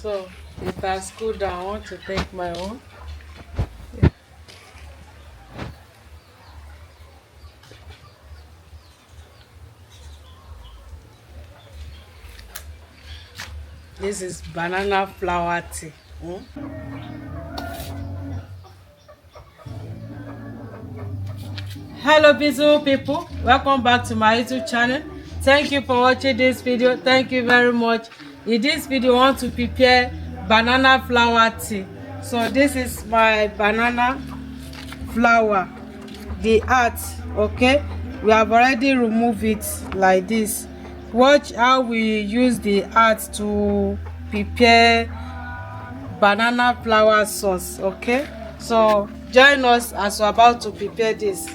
So it has cooled down. I want to take my own. This is banana flower tea. Hello beautiful people, welcome back to my YouTube channel. Thank you for watching this video. Thank you very much. In this video I want to prepare banana flower tea. So this is my banana flower, the heart. Okay, we have already removed it like this. Watch how we use the heart to prepare banana flower sauce. Okay, so join us as we're about to prepare this.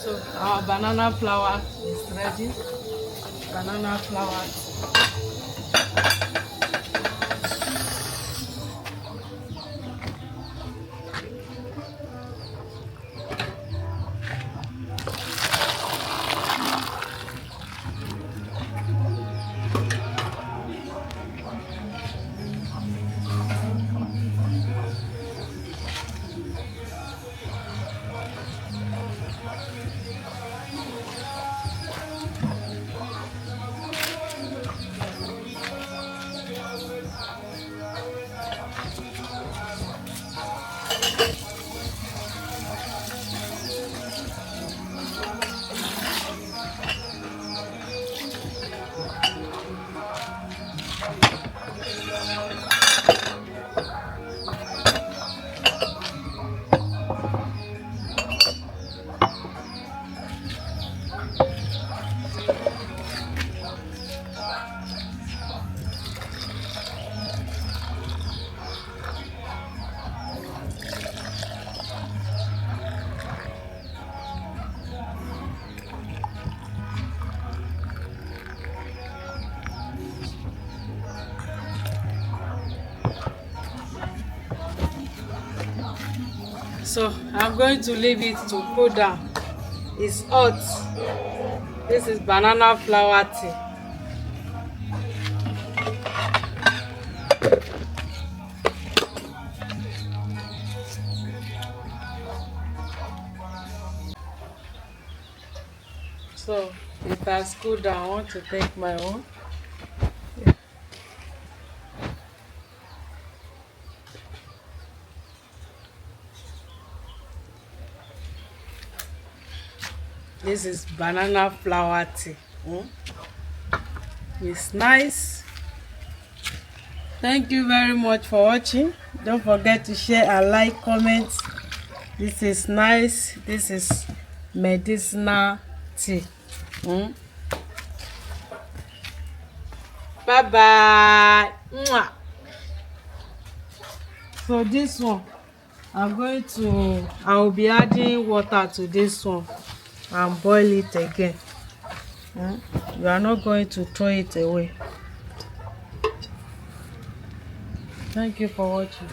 So our banana flour is ready. Banana flour. So I'm going to leave it to cool down. It's hot. This is banana flower tea. So it has cooled down. I want to take my own. This is banana flower tea. It's nice. Thank you very much for watching. Don't forget to share and like, comment. This is nice. This is medicinal tea. Bye bye. So this one I will be adding water to this one and boil it again. You are not going to throw it away. Thank you for watching.